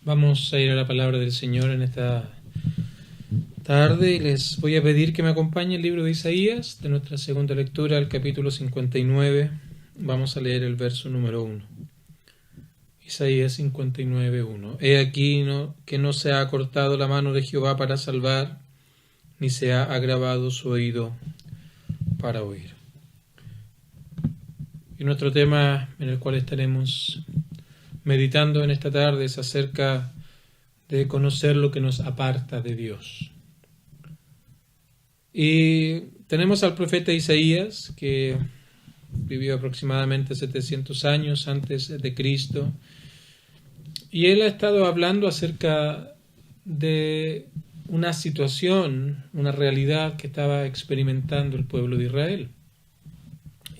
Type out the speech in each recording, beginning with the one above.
Vamos a ir a la palabra del Señor en esta tarde y les voy a pedir que me acompañen el libro de Isaías, de nuestra segunda lectura, al capítulo 59. Vamos a leer el verso número 1. Isaías 59, 1. He aquí que no se ha acortado la mano de Jehová para salvar, ni se ha agravado su oído para oír. Y nuestro tema en el cual estaremos meditando en esta tarde es acerca de conocer lo que nos aparta de Dios. Y tenemos al profeta Isaías, que vivió aproximadamente 700 años antes de Cristo, y él ha estado hablando acerca de una situación, una realidad que estaba experimentando el pueblo de Israel.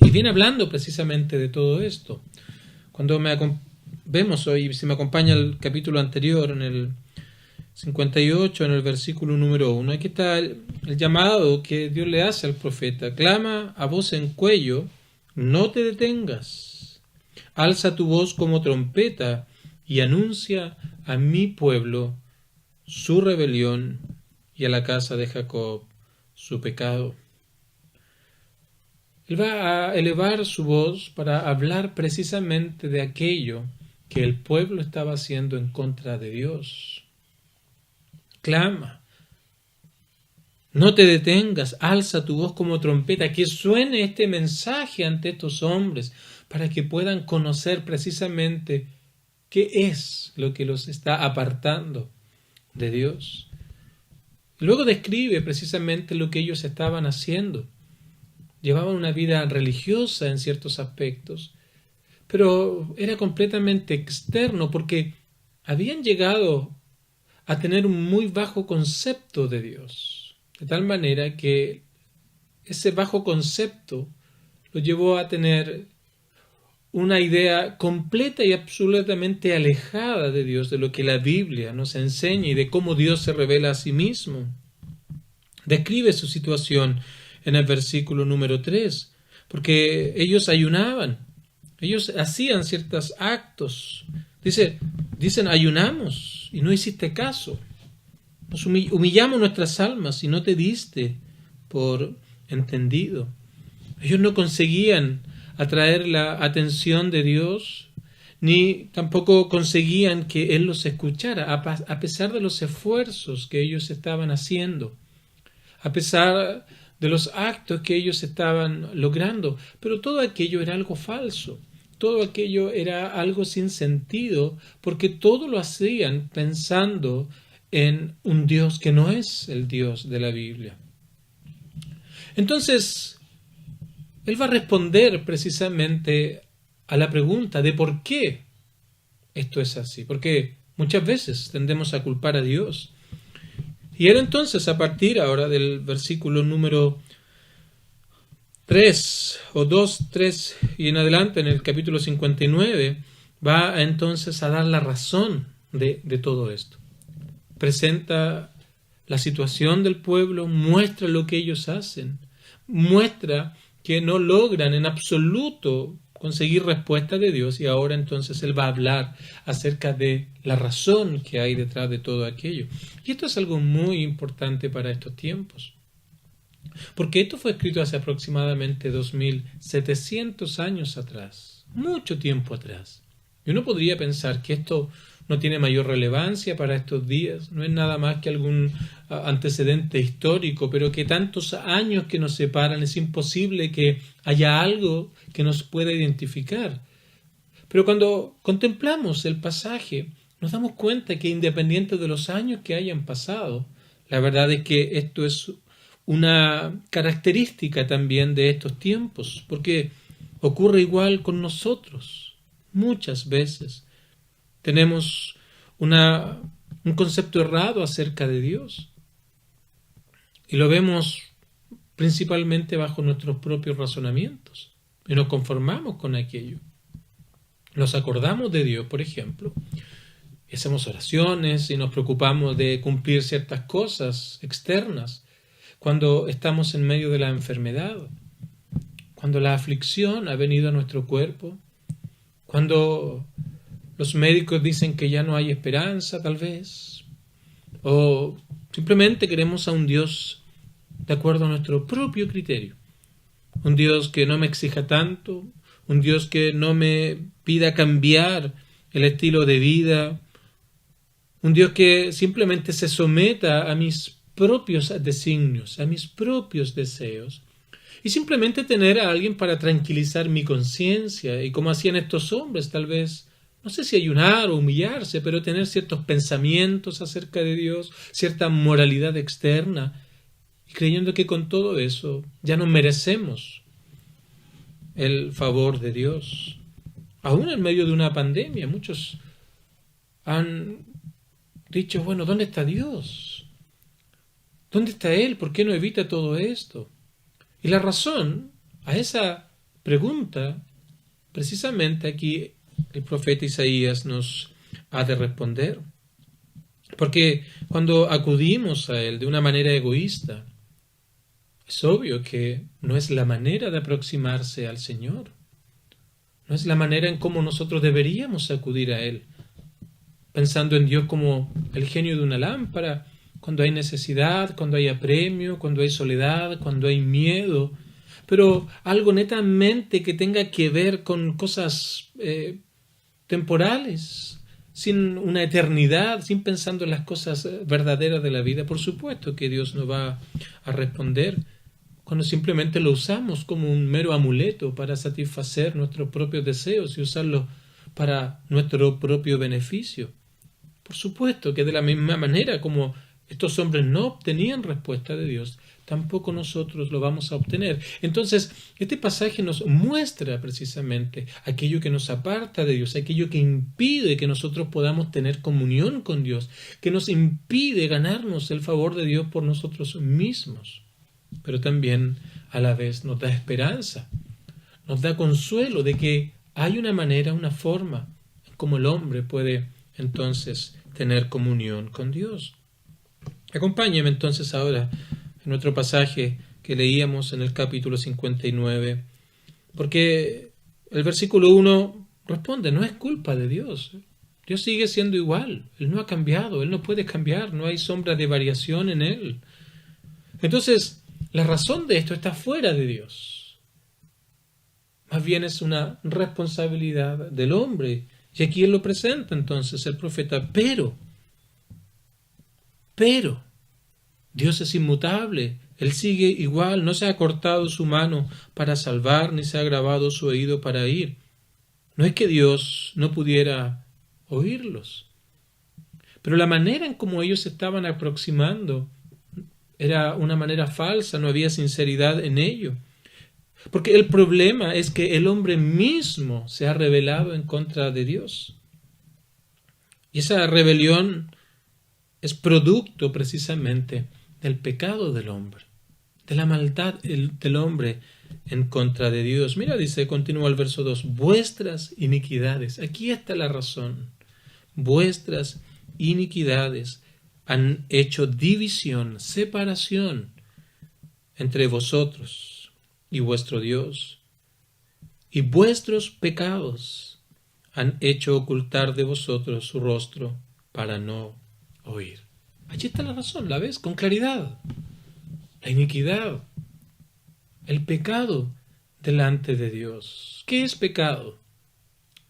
Y viene hablando precisamente de todo esto. Cuando vemos hoy, si me acompaña el capítulo anterior, en el 58, en el versículo número 1, aquí está el llamado que Dios le hace al profeta. Clama a voz en cuello, no te detengas. Alza tu voz como trompeta y anuncia a mi pueblo su rebelión y a la casa de Jacob su pecado. Él va a elevar su voz para hablar precisamente de aquello que el pueblo estaba haciendo en contra de Dios. Clama, no te detengas, alza tu voz como trompeta, que suene este mensaje ante estos hombres para que puedan conocer precisamente qué es lo que los está apartando de Dios. Luego describe precisamente lo que ellos estaban haciendo. Llevaban una vida religiosa en ciertos aspectos, pero era completamente externo porque habían llegado a tener un muy bajo concepto de Dios, de tal manera que ese bajo concepto lo llevó a tener una idea completa y absolutamente alejada de Dios, de lo que la Biblia nos enseña y de cómo Dios se revela a sí mismo. Describe su situación en el versículo número 3, porque ellos ayunaban, ellos hacían ciertos actos. Dicen ayunamos y no hiciste caso. Nos humillamos nuestras almas y no te diste por entendido. Ellos no conseguían atraer la atención de Dios, ni tampoco conseguían que Él los escuchara, a pesar de los esfuerzos que ellos estaban haciendo, a pesar de los actos que ellos estaban logrando. Pero todo aquello era algo falso. Todo aquello era algo sin sentido, porque todo lo hacían pensando en un Dios que no es el Dios de la Biblia. Entonces, él va a responder precisamente a la pregunta de por qué esto es así, porque muchas veces tendemos a culpar a Dios. Y él entonces, a partir ahora del versículo número 3 o 2, 3 y en adelante, en el capítulo 59, va entonces a dar la razón de todo esto. Presenta la situación del pueblo, muestra lo que ellos hacen, muestra que no logran en absoluto conseguir respuesta de Dios, y ahora entonces él va a hablar acerca de la razón que hay detrás de todo aquello. Y esto es algo muy importante para estos tiempos, porque esto fue escrito hace aproximadamente 2700 años atrás, mucho tiempo atrás. Y uno podría pensar que esto no tiene mayor relevancia para estos días, no es nada más que algún antecedente histórico, pero que tantos años que nos separan es imposible que haya algo que nos pueda identificar. Pero cuando contemplamos el pasaje, nos damos cuenta que independiente de los años que hayan pasado, la verdad es que esto es una característica también de estos tiempos, porque ocurre igual con nosotros. Muchas veces tenemos un concepto errado acerca de Dios y lo vemos principalmente bajo nuestros propios razonamientos y nos conformamos con aquello. Nos acordamos de Dios, por ejemplo, y hacemos oraciones y nos preocupamos de cumplir ciertas cosas externas cuando estamos en medio de la enfermedad, cuando la aflicción ha venido a nuestro cuerpo, cuando los médicos dicen que ya no hay esperanza, tal vez. O simplemente queremos a un Dios de acuerdo a nuestro propio criterio. Un Dios que no me exija tanto, un Dios que no me pida cambiar el estilo de vida, un Dios que simplemente se someta a mis propios designios, a mis propios deseos, y simplemente tener a alguien para tranquilizar mi conciencia, y como hacían estos hombres, tal vez, no sé si ayunar o humillarse, pero tener ciertos pensamientos acerca de Dios, cierta moralidad externa, y creyendo que con todo eso ya no merecemos el favor de Dios. Aún en medio de una pandemia, muchos han dicho, bueno, ¿dónde está Dios? ¿Dónde está Él? ¿Por qué no evita todo esto? Y la razón a esa pregunta, precisamente aquí el profeta Isaías nos ha de responder. Porque cuando acudimos a Él de una manera egoísta, es obvio que no es la manera de aproximarse al Señor. No es la manera en cómo nosotros deberíamos acudir a Él, pensando en Dios como el genio de una lámpara, cuando hay necesidad, cuando hay apremio, cuando hay soledad, cuando hay miedo, pero algo netamente que tenga que ver con cosas temporales, sin una eternidad, sin pensando en las cosas verdaderas de la vida. Por supuesto que Dios no va a responder cuando simplemente lo usamos como un mero amuleto para satisfacer nuestros propios deseos y usarlo para nuestro propio beneficio. Por supuesto que de la misma manera como estos hombres no obtenían respuesta de Dios, tampoco nosotros lo vamos a obtener. Entonces, este pasaje nos muestra precisamente aquello que nos aparta de Dios, aquello que impide que nosotros podamos tener comunión con Dios, que nos impide ganarnos el favor de Dios por nosotros mismos. Pero también a la vez nos da esperanza, nos da consuelo de que hay una manera, una forma en cómo el hombre puede entonces tener comunión con Dios. Acompáñeme entonces ahora en nuestro pasaje que leíamos en el capítulo 59, porque el versículo 1 responde, no es culpa de Dios. Dios sigue siendo igual, Él no ha cambiado, Él no puede cambiar, no hay sombra de variación en Él. Entonces, la razón de esto está fuera de Dios. Más bien es una responsabilidad del hombre. Y aquí Él lo presenta entonces el profeta. Pero, Dios es inmutable. Él sigue igual. No se ha cortado su mano para salvar, ni se ha agravado su oído para oír. No es que Dios no pudiera oírlos. Pero la manera en cómo ellos se estaban aproximando era una manera falsa, no había sinceridad en ello. Porque el problema es que el hombre mismo se ha rebelado en contra de Dios. Y esa rebelión es producto precisamente del pecado del hombre, de la maldad del hombre en contra de Dios. Mira, dice, continúa el verso 2, vuestras iniquidades. Aquí está la razón. Vuestras iniquidades han hecho división, separación entre vosotros y vuestro Dios, y vuestros pecados han hecho ocultar de vosotros su rostro para no oír. Allí está la razón, ¿la ves? Con claridad. La iniquidad, el pecado delante de Dios. ¿Qué es pecado?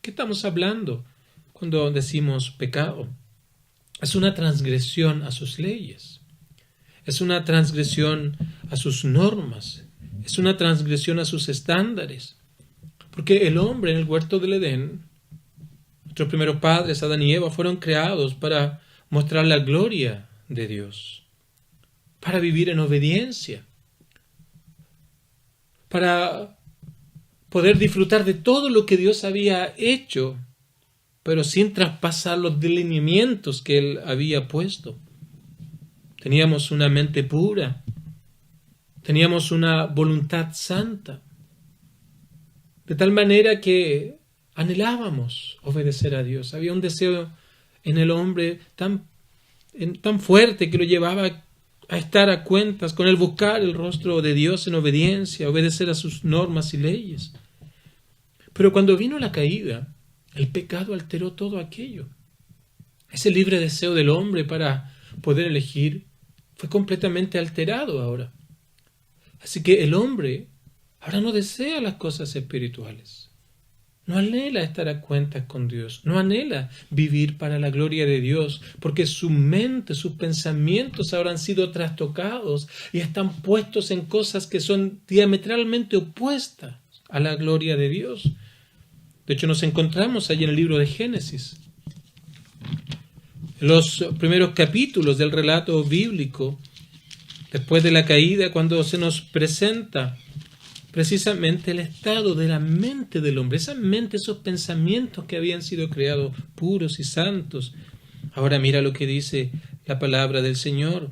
¿Qué estamos hablando cuando decimos pecado? Es una transgresión a sus leyes, es una transgresión a sus normas, es una transgresión a sus estándares. Porque el hombre en el huerto del Edén, nuestros primeros padres, Adán y Eva, fueron creados para mostrar la gloria de Dios, para vivir en obediencia, para poder disfrutar de todo lo que Dios había hecho, pero sin traspasar los delineamientos que Él había puesto. Teníamos una mente pura, teníamos una voluntad santa, de tal manera que anhelábamos obedecer a Dios. Había un deseo en el hombre tan fuerte que lo llevaba a estar a cuentas con el buscar el rostro de Dios en obediencia, obedecer a sus normas y leyes. Pero cuando vino la caída, El pecado alteró todo aquello. Ese libre deseo del hombre para poder elegir fue completamente alterado ahora. Así que el hombre ahora no desea las cosas espirituales. No anhela estar a cuentas con Dios. No anhela vivir para la gloria de Dios, porque su mente, sus pensamientos ahora han sido trastocados y están puestos en cosas que son diametralmente opuestas a la gloria de Dios. De hecho, nos encontramos allí en el libro de Génesis. En los primeros capítulos del relato bíblico, después de la caída, cuando se nos presenta precisamente el estado de la mente del hombre, esa mente, esos pensamientos que habían sido creados puros y santos. Ahora mira lo que dice la palabra del Señor.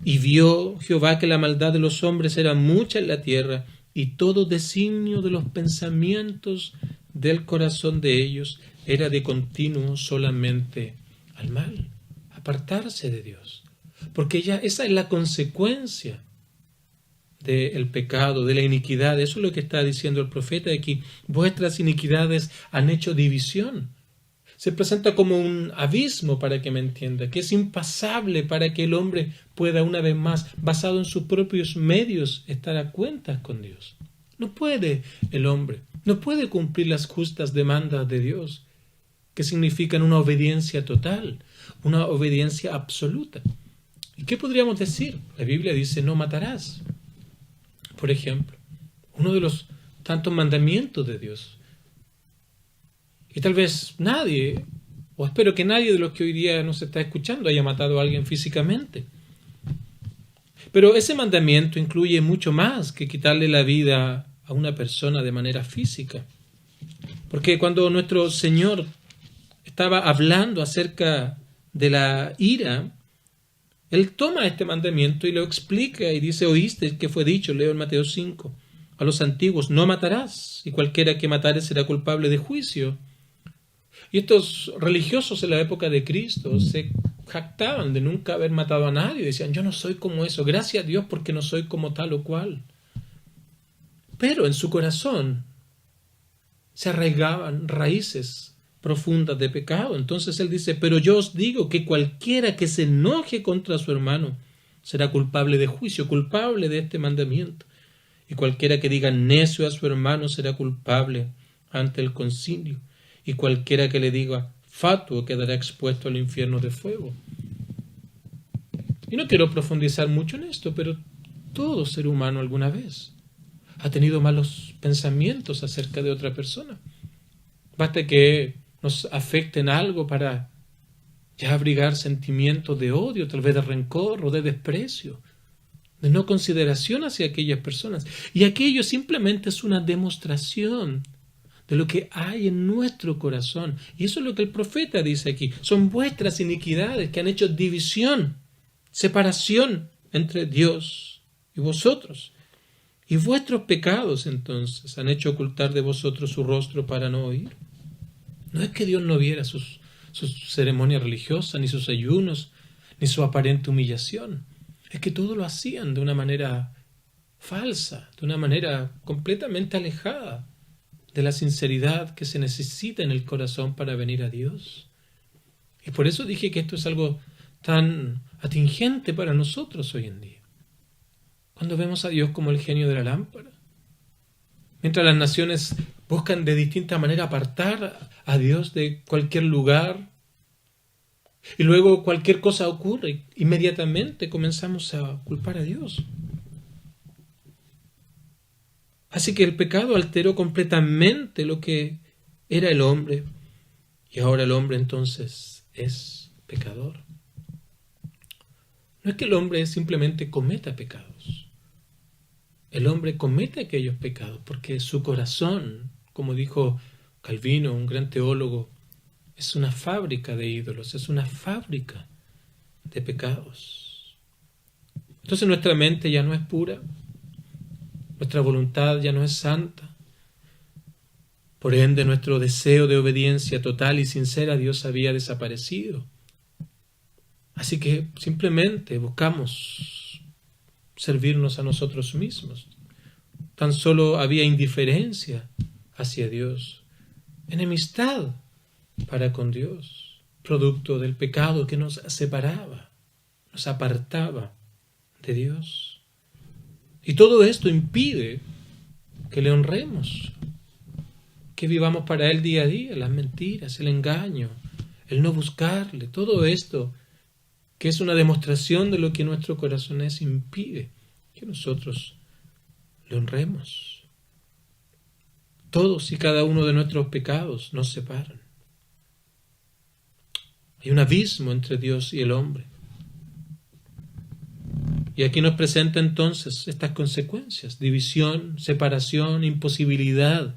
Y vio Jehová que la maldad de los hombres era mucha en la tierra, y todo designio de los pensamientos del corazón de ellos era de continuo solamente al mal, apartarse de Dios. Porque ya esa es la consecuencia del pecado, de la iniquidad. Eso es lo que está diciendo el profeta aquí. Vuestras iniquidades han hecho división. Se presenta como un abismo, para que me entienda, que es impasable para que el hombre pueda una vez más, basado en sus propios medios, estar a cuentas con Dios. No puede el hombre, no puede cumplir las justas demandas de Dios, que significan una obediencia total, una obediencia absoluta. ¿Y qué podríamos decir? La Biblia dice, no matarás. Por ejemplo, uno de los tantos mandamientos de Dios. Y tal vez nadie, o espero que nadie de los que hoy día nos está escuchando haya matado a alguien físicamente. Pero ese mandamiento incluye mucho más que quitarle la vida a una persona de manera física. Porque cuando nuestro Señor estaba hablando acerca de la ira, Él toma este mandamiento y lo explica y dice, oíste que fue dicho, leo en Mateo 5, a los antiguos, no matarás, y cualquiera que matare será culpable de juicio. Y estos religiosos en la época de Cristo se jactaban de nunca haber matado a nadie, decían, yo no soy como eso, gracias a Dios porque no soy como tal o cual. Pero en su corazón se arraigaban raíces profundas de pecado. Entonces él dice, pero yo os digo que cualquiera que se enoje contra su hermano será culpable de juicio, culpable de este mandamiento. Y cualquiera que diga necio a su hermano será culpable ante el concilio. Y cualquiera que le diga fatuo quedará expuesto al infierno de fuego. Y no quiero profundizar mucho en esto, pero todo ser humano alguna vez ha tenido malos pensamientos acerca de otra persona. Basta que nos afecten algo para ya abrigar sentimientos de odio, tal vez de rencor o de desprecio, de no consideración hacia aquellas personas. Y aquello simplemente es una demostración de lo que hay en nuestro corazón. Y eso es lo que el profeta dice aquí. Son vuestras iniquidades que han hecho división, separación entre Dios y vosotros. Y vuestros pecados entonces han hecho ocultar de vosotros su rostro para no oír. No es que Dios no viera sus ceremonias religiosas, ni sus ayunos, ni su aparente humillación. Es que todo lo hacían de una manera falsa, de una manera completamente alejada de la sinceridad que se necesita en el corazón para venir a Dios. Y por eso dije que esto es algo tan atingente para nosotros hoy en día. Cuando vemos a Dios como el genio de la lámpara. Mientras las naciones buscan de distinta manera apartar a Dios de cualquier lugar, y luego cualquier cosa ocurre, inmediatamente comenzamos a culpar a Dios. Así que el pecado alteró completamente lo que era el hombre, y ahora el hombre entonces es pecador. No es que el hombre simplemente cometa pecados. El hombre comete aquellos pecados porque su corazón, como dijo Calvino, un gran teólogo, es una fábrica de ídolos, es una fábrica de pecados. Entonces nuestra mente ya no es pura, nuestra voluntad ya no es santa. Por ende, nuestro deseo de obediencia total y sincera a Dios había desaparecido. Así que simplemente buscamos servirnos a nosotros mismos. Tan solo había indiferencia hacia Dios. enemistad para con Dios, producto del pecado que nos separaba, nos apartaba de Dios. Y todo esto impide que le honremos, que vivamos para Él día a día, las mentiras, el engaño, el no buscarle, todo esto que es una demostración de lo que nuestro corazón es, impide que nosotros le honremos. Todos y cada uno de nuestros pecados nos separan. Hay un abismo entre Dios y el hombre. Y aquí nos presenta entonces estas consecuencias: división, separación, imposibilidad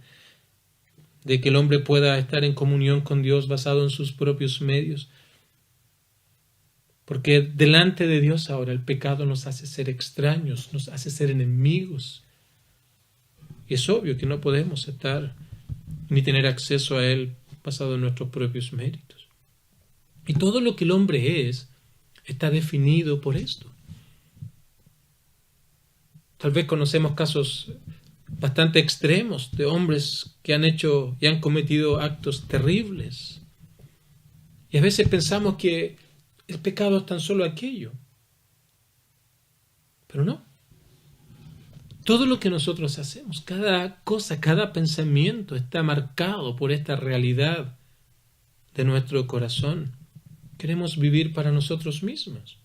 de que el hombre pueda estar en comunión con Dios basado en sus propios medios. Porque delante de Dios ahora el pecado nos hace ser extraños, nos hace ser enemigos. Y es obvio que no podemos estar ni tener acceso a Él basado en nuestros propios méritos. Y todo lo que el hombre es está definido por esto. Tal vez conocemos casos bastante extremos de hombres que han hecho y han cometido actos terribles. Y a veces pensamos que el pecado es tan solo aquello. Pero no. Todo lo que nosotros hacemos, cada cosa, cada pensamiento está marcado por esta realidad de nuestro corazón. Queremos vivir para nosotros mismos.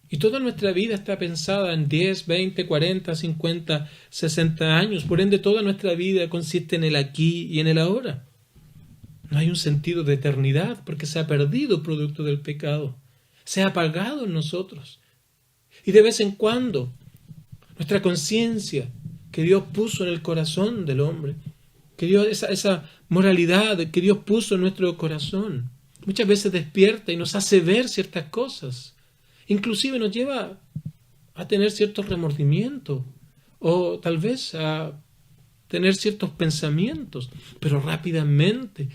Y toda nuestra vida está pensada en 10, 20, 40, 50, 60 años. Por ende, toda nuestra vida consiste en el aquí y en el ahora. No hay un sentido de eternidad porque se ha perdido producto del pecado. Se ha apagado en nosotros. Y de vez en cuando, nuestra conciencia que Dios puso en el corazón del hombre, que Dios, esa moralidad que Dios puso en nuestro corazón, muchas veces despierta y nos hace ver ciertas cosas. Inclusive nos lleva a tener cierto remordimiento o tal vez a tener ciertos pensamientos, pero rápidamente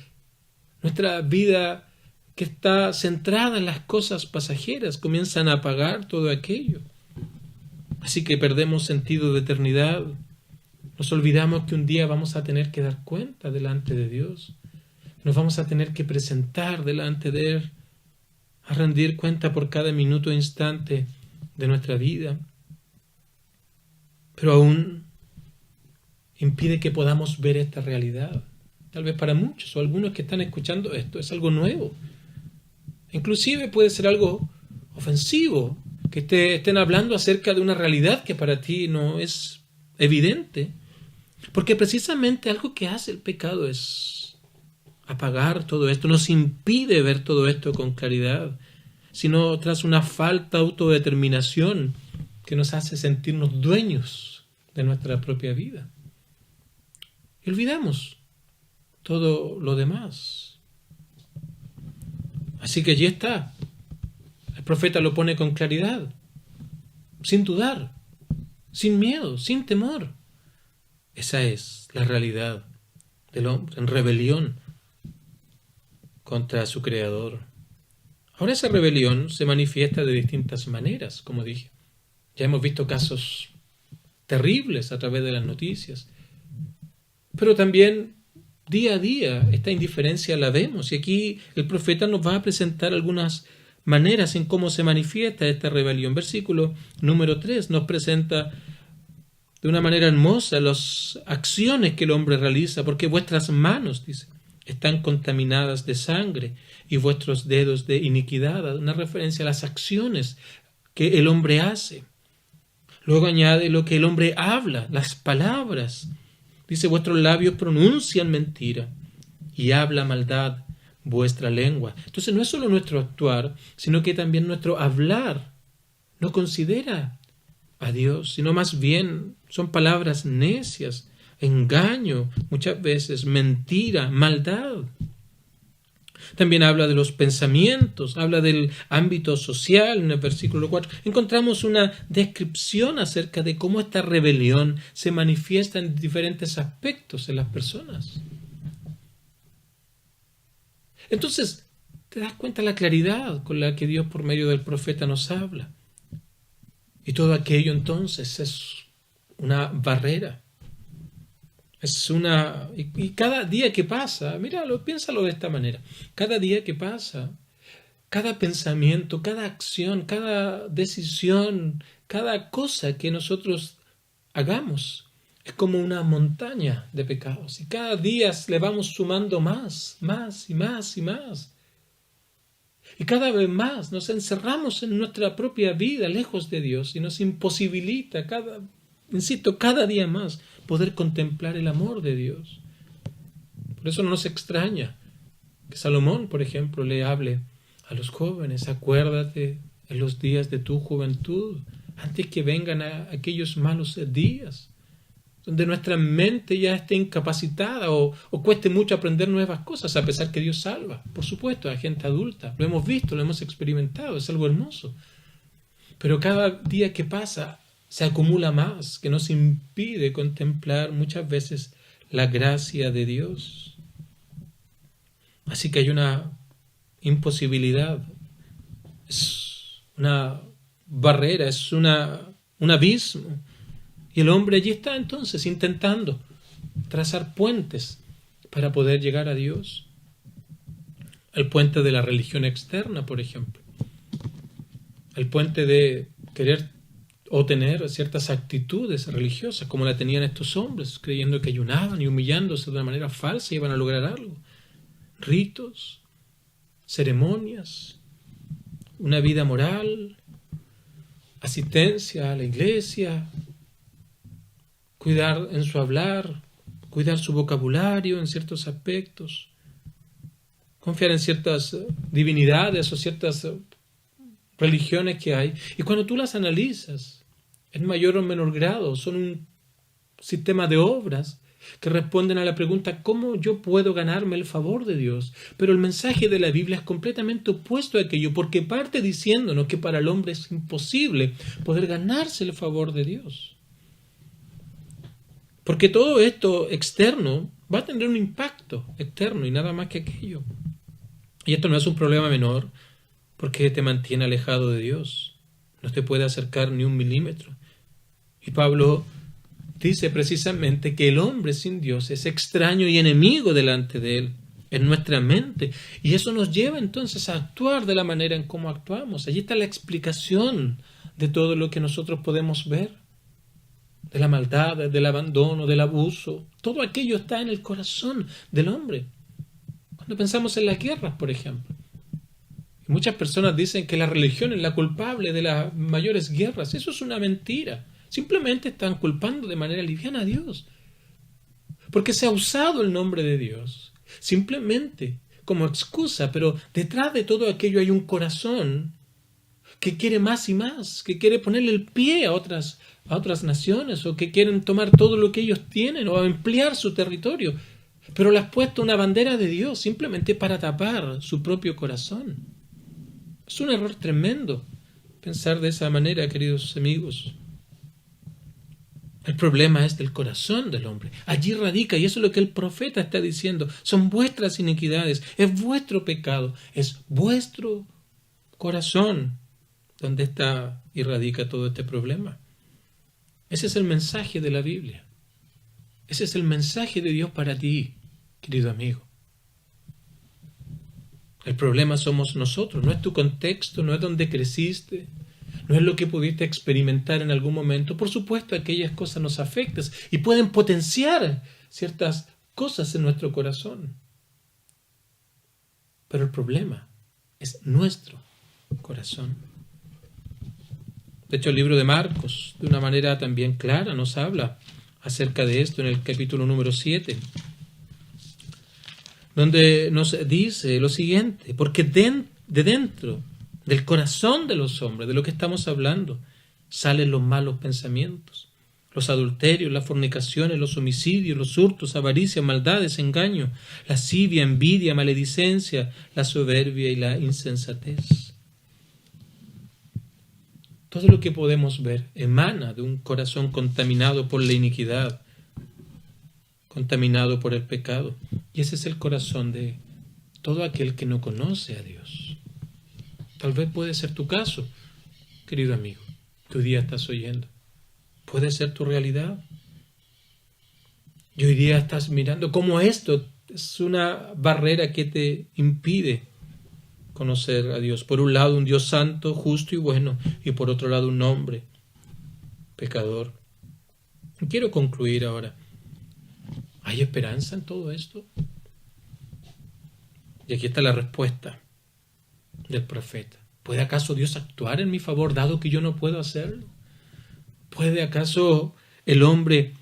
nuestra vida que está centrada en las cosas pasajeras comienzan a apagar todo aquello. Así que perdemos sentido de eternidad. Nos olvidamos que un día vamos a tener que dar cuenta delante de Dios. Nos vamos a tener que presentar delante de Él, a rendir cuenta por cada minuto e instante de nuestra vida. Pero aún impide que podamos ver esta realidad. Tal vez para muchos o algunos que están escuchando esto es algo nuevo. Inclusive puede ser algo ofensivo, que estén hablando acerca de una realidad que para ti no es evidente. Porque precisamente algo que hace el pecado es apagar todo esto, nos impide ver todo esto con claridad, sino tras una falta de autodeterminación que nos hace sentirnos dueños de nuestra propia vida. Y olvidamos todo lo demás. Así que allí está. El profeta lo pone con claridad, sin dudar, sin miedo, sin temor. Esa es la realidad del hombre en rebelión contra su Creador. Ahora esa rebelión se manifiesta de distintas maneras, como dije. Ya hemos visto casos terribles a través de las noticias, pero también día a día esta indiferencia la vemos, y aquí el profeta nos va a presentar algunas maneras en cómo se manifiesta esta rebelión. Versículo número 3 nos presenta de una manera hermosa las acciones que el hombre realiza, porque vuestras manos, dice, están contaminadas de sangre y vuestros dedos de iniquidad, una referencia a las acciones que el hombre hace. Luego añade lo que el hombre habla, las palabras. Dice, vuestros labios pronuncian mentira y habla maldad vuestra lengua. Entonces no es solo nuestro actuar, sino que también nuestro hablar no considera a Dios, sino más bien son palabras necias, engaño, muchas veces mentira, maldad. También habla de los pensamientos, habla del ámbito social. En el versículo 4 encontramos una descripción acerca de cómo esta rebelión se manifiesta en diferentes aspectos en las personas. Entonces, te das cuenta de la claridad con la que Dios por medio del profeta nos habla. Y todo aquello entonces es una barrera Y cada día que pasa, míralo, piénsalo de esta manera. Cada día que pasa, cada pensamiento, cada acción, cada decisión, cada cosa que nosotros hagamos, es como una montaña de pecados. Y cada día le vamos sumando más y más y más. Y cada vez más nos encerramos en nuestra propia vida lejos de Dios y nos imposibilita cada día más poder contemplar el amor de Dios. Por eso no nos extraña que Salomón, por ejemplo, le hable a los jóvenes: acuérdate en los días de tu juventud, antes que vengan aquellos malos días, donde nuestra mente ya esté incapacitada o cueste mucho aprender nuevas cosas, a pesar que Dios salva. Por supuesto, a gente adulta. Lo hemos visto, lo hemos experimentado, es algo hermoso. Pero cada día que pasa se acumula más, que nos impide contemplar muchas veces la gracia de Dios. Así que hay una imposibilidad, es una barrera, es un abismo. Y el hombre allí está entonces intentando trazar puentes para poder llegar a Dios. El puente de la religión externa, por ejemplo. El puente de querer o tener ciertas actitudes religiosas, como la tenían estos hombres, creyendo que ayunaban y humillándose de una manera falsa iban a lograr algo. Ritos, ceremonias, una vida moral, asistencia a la iglesia, cuidar en su hablar, cuidar su vocabulario en ciertos aspectos, confiar en ciertas divinidades o ciertas religiones que hay. Y cuando tú las analizas, en mayor o menor grado, son un sistema de obras que responden a la pregunta: ¿cómo yo puedo ganarme el favor de Dios? Pero el mensaje de la Biblia es completamente opuesto a aquello, porque parte diciéndonos que para el hombre es imposible poder ganarse el favor de Dios. Porque todo esto externo va a tener un impacto externo y nada más que aquello. Y esto no es un problema menor, porque te mantiene alejado de Dios. No te puede acercar ni un milímetro. Y Pablo dice precisamente que el hombre sin Dios es extraño y enemigo delante de Él, en nuestra mente. Y eso nos lleva entonces a actuar de la manera en cómo actuamos. Allí está la explicación de todo lo que nosotros podemos ver. De la maldad, del abandono, del abuso. Todo aquello está en el corazón del hombre. Cuando pensamos en las guerras, por ejemplo. Y muchas personas dicen que la religión es la culpable de las mayores guerras. Eso es una mentira. Simplemente están culpando de manera liviana a Dios. Porque se ha usado el nombre de Dios simplemente como excusa, pero detrás de todo aquello hay un corazón que quiere más y más, que quiere ponerle el pie a otras naciones, o que quieren tomar todo lo que ellos tienen o ampliar su territorio, pero le has puesto una bandera de Dios simplemente para tapar su propio corazón. Es un error tremendo pensar de esa manera, queridos amigos. El problema es del corazón del hombre. Allí radica, y eso es lo que el profeta está diciendo: son vuestras iniquidades, es vuestro pecado, es vuestro corazón donde está y radica todo este problema. Ese es el mensaje de la Biblia. Ese es el mensaje de Dios para ti, querido amigo. El problema somos nosotros, no es tu contexto, no es donde creciste, no es lo que pudiste experimentar en algún momento. Por supuesto, aquellas cosas nos afectan y pueden potenciar ciertas cosas en nuestro corazón. Pero el problema es nuestro corazón. De hecho, el libro de Marcos, de una manera también clara, nos habla acerca de esto en el capítulo número 7, donde nos dice lo siguiente: porque de dentro del corazón de los hombres, de lo que estamos hablando, salen los malos pensamientos, los adulterios, las fornicaciones, los homicidios, los hurtos, avaricias, maldades, engaños, lascivia, envidia, maledicencia, la soberbia y la insensatez. Todo lo que podemos ver emana de un corazón contaminado por la iniquidad, contaminado por el pecado. Y ese es el corazón de todo aquel que no conoce a Dios. Tal vez puede ser tu caso, querido amigo, que hoy día estás oyendo. Puede ser tu realidad. Y hoy día estás mirando cómo esto es una barrera que te impide conocer a Dios. Por un lado, un Dios santo, justo y bueno, y por otro lado, un hombre pecador. Quiero concluir ahora. ¿Hay esperanza en todo esto? Y aquí está la respuesta del profeta. ¿Puede acaso Dios actuar en mi favor dado que yo no puedo hacerlo? ¿Puede acaso el hombre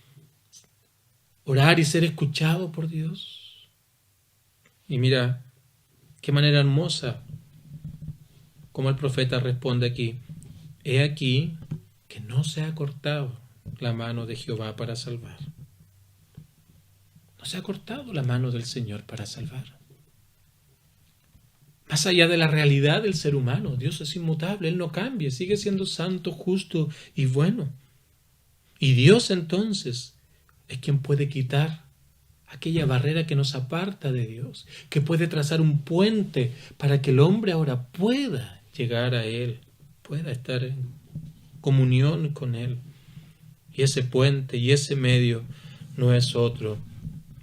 orar y ser escuchado por Dios? Y mira, qué manera hermosa como el profeta responde aquí. He aquí que no se ha cortado la mano de Jehová para salvar. No se ha cortado la mano del Señor para salvar. Más allá de la realidad del ser humano, Dios es inmutable, Él no cambia, sigue siendo santo, justo y bueno. Y Dios entonces es quien puede quitar aquella barrera que nos aparta de Dios, que puede trazar un puente para que el hombre ahora pueda llegar a Él, pueda estar en comunión con Él. Y ese puente y ese medio no es otro,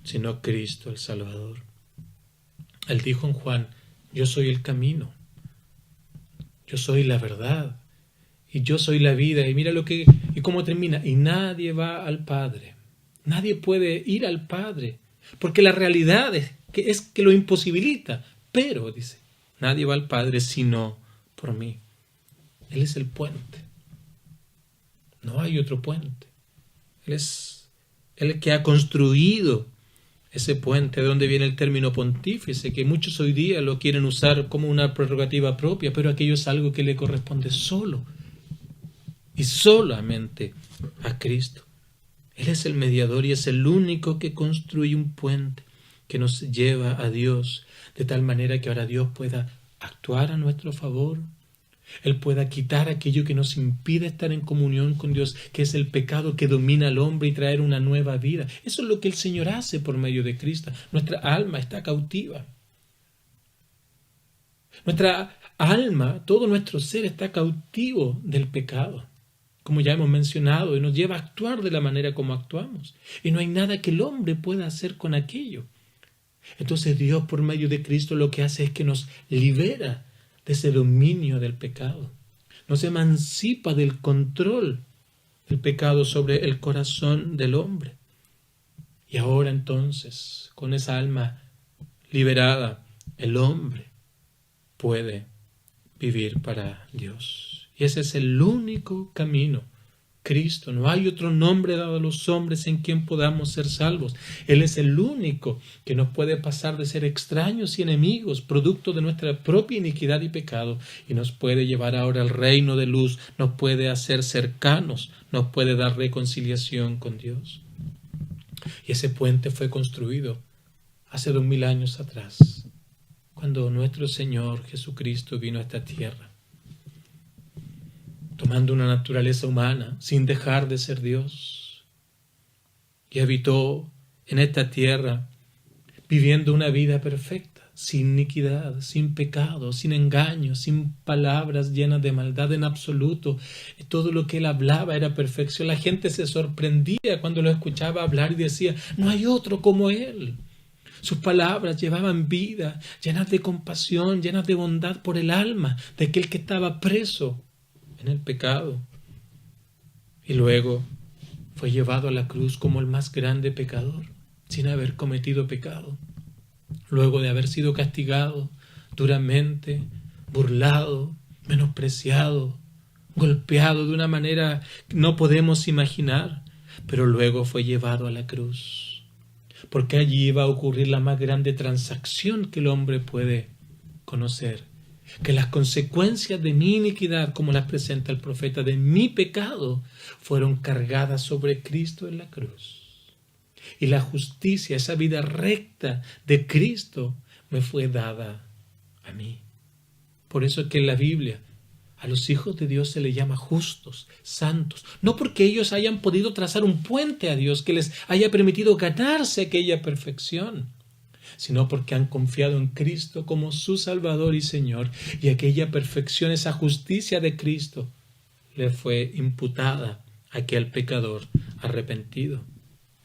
sino Cristo el Salvador. Él dijo en Juan, yo soy el camino, yo soy la verdad, y yo soy la vida. Y mira y cómo termina. Y nadie va al Padre. Nadie puede ir al Padre, porque la realidad es que lo imposibilita. Pero, dice, nadie va al Padre sino por mí. Él es el puente. No hay otro puente. Él es el que ha construido ese puente, de donde viene el término pontífice, que muchos hoy día lo quieren usar como una prerrogativa propia, pero aquello es algo que le corresponde solo y solamente a Cristo. Él es el mediador y es el único que construye un puente que nos lleva a Dios, de tal manera que ahora Dios pueda actuar a nuestro favor. Él pueda quitar aquello que nos impide estar en comunión con Dios, que es el pecado que domina al hombre, y traer una nueva vida. Eso es lo que el Señor hace por medio de Cristo. Nuestra alma está cautiva. Nuestra alma, todo nuestro ser está cautivo del pecado, como ya hemos mencionado, y nos lleva a actuar de la manera como actuamos. Y no hay nada que el hombre pueda hacer con aquello. Entonces Dios, por medio de Cristo, lo que hace es que nos libera de ese dominio del pecado. Nos emancipa del control del pecado sobre el corazón del hombre. Y ahora entonces, con esa alma liberada, el hombre puede vivir para Dios. Y ese es el único camino. Cristo, no hay otro nombre dado a los hombres en quien podamos ser salvos. Él es el único que nos puede pasar de ser extraños y enemigos, producto de nuestra propia iniquidad y pecado, y nos puede llevar ahora al reino de luz, nos puede hacer cercanos, nos puede dar reconciliación con Dios. Y ese puente fue construido hace 2000 años atrás, cuando nuestro Señor Jesucristo vino a esta tierra, tomando una naturaleza humana, sin dejar de ser Dios, y habitó en esta tierra, viviendo una vida perfecta, sin iniquidad, sin pecado, sin engaño, sin palabras llenas de maldad en absoluto. Todo lo que él hablaba era perfección. La gente se sorprendía cuando lo escuchaba hablar y decía, no hay otro como él. Sus palabras llevaban vida, llenas de compasión, llenas de bondad por el alma de aquel que estaba preso en el pecado. Y luego fue llevado a la cruz como el más grande pecador, sin haber cometido pecado. Luego de haber sido castigado duramente, burlado, menospreciado, golpeado de una manera que no podemos imaginar, pero luego fue llevado a la cruz, porque allí iba a ocurrir la más grande transacción que el hombre puede conocer, que las consecuencias de mi iniquidad, como las presenta el profeta, de mi pecado, fueron cargadas sobre Cristo en la cruz. Y la justicia, esa vida recta de Cristo, me fue dada a mí. Por eso es que en la Biblia a los hijos de Dios se les llama justos, santos, no porque ellos hayan podido trazar un puente a Dios que les haya permitido ganarse aquella perfección, sino porque han confiado en Cristo como su Salvador y Señor, y aquella perfección, esa justicia de Cristo, le fue imputada a aquel pecador arrepentido.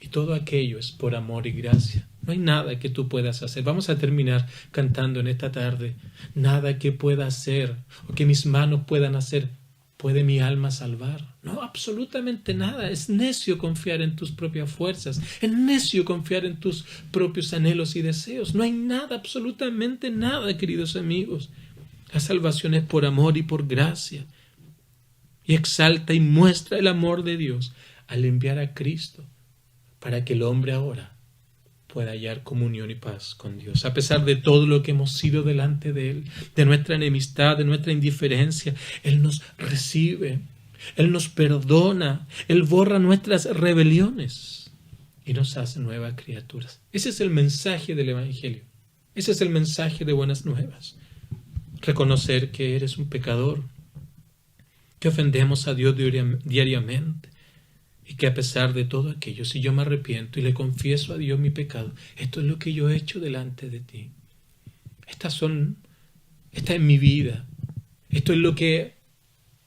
Y todo aquello es por amor y gracia. No hay nada que tú puedas hacer. Vamos a terminar cantando en esta tarde. Nada que pueda hacer o que mis manos puedan hacer puede mi alma salvar. No, absolutamente nada. Es necio confiar en tus propias fuerzas. Es necio confiar en tus propios anhelos y deseos. No hay nada, absolutamente nada, queridos amigos. La salvación es por amor y por gracia. Y exalta y muestra el amor de Dios al enviar a Cristo para que el hombre ahora pueda hallar comunión y paz con Dios. A pesar de todo lo que hemos sido delante de Él, de nuestra enemistad, de nuestra indiferencia, Él nos recibe, Él nos perdona, Él borra nuestras rebeliones y nos hace nuevas criaturas. Ese es el mensaje del Evangelio. Ese es el mensaje de buenas nuevas. Reconocer que eres un pecador, que ofendemos a Dios diariamente, y que a pesar de todo aquello, si yo me arrepiento y le confieso a Dios mi pecado, esto es lo que yo he hecho delante de ti. Esta es mi vida. Esto es lo que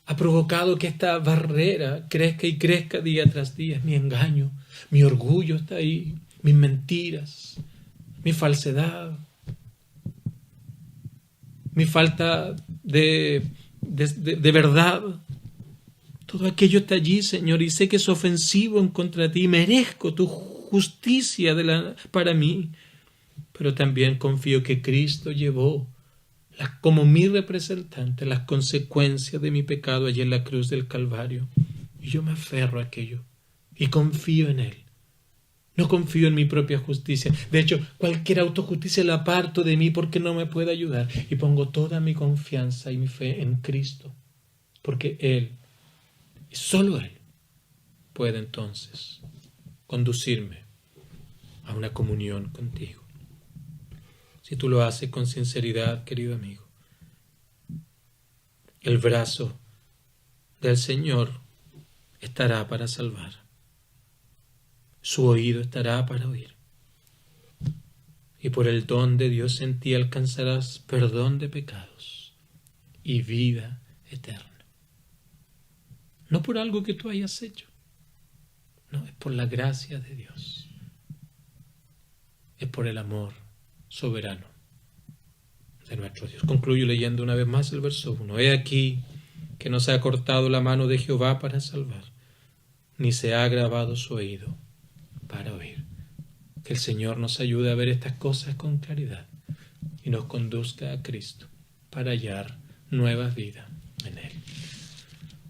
ha provocado que esta barrera crezca y crezca día tras día. Mi engaño, mi orgullo está ahí, mis mentiras, mi falsedad, mi falta de verdad. Todo aquello está allí, Señor, y sé que es ofensivo en contra de ti. Merezco tu justicia para mí. Pero también confío que Cristo llevó como mi representante las consecuencias de mi pecado allí en la cruz del Calvario. Y yo me aferro a aquello y confío en Él. No confío en mi propia justicia. De hecho, cualquier autojusticia la aparto de mí porque no me puede ayudar. Y pongo toda mi confianza y mi fe en Cristo. Porque Él, y solo Él, puede entonces conducirme a una comunión contigo. Si tú lo haces con sinceridad, querido amigo, el brazo del Señor estará para salvar. Su oído estará para oír. Y por el don de Dios en ti alcanzarás perdón de pecados y vida eterna. No por algo que tú hayas hecho. No, es por la gracia de Dios. Es por el amor soberano de nuestro Dios. Concluyo leyendo una vez más el verso 1. He aquí que no se ha cortado la mano de Jehová para salvar, ni se ha agravado su oído para oír. Que el Señor nos ayude a ver estas cosas con claridad y nos conduzca a Cristo para hallar nueva vida en Él.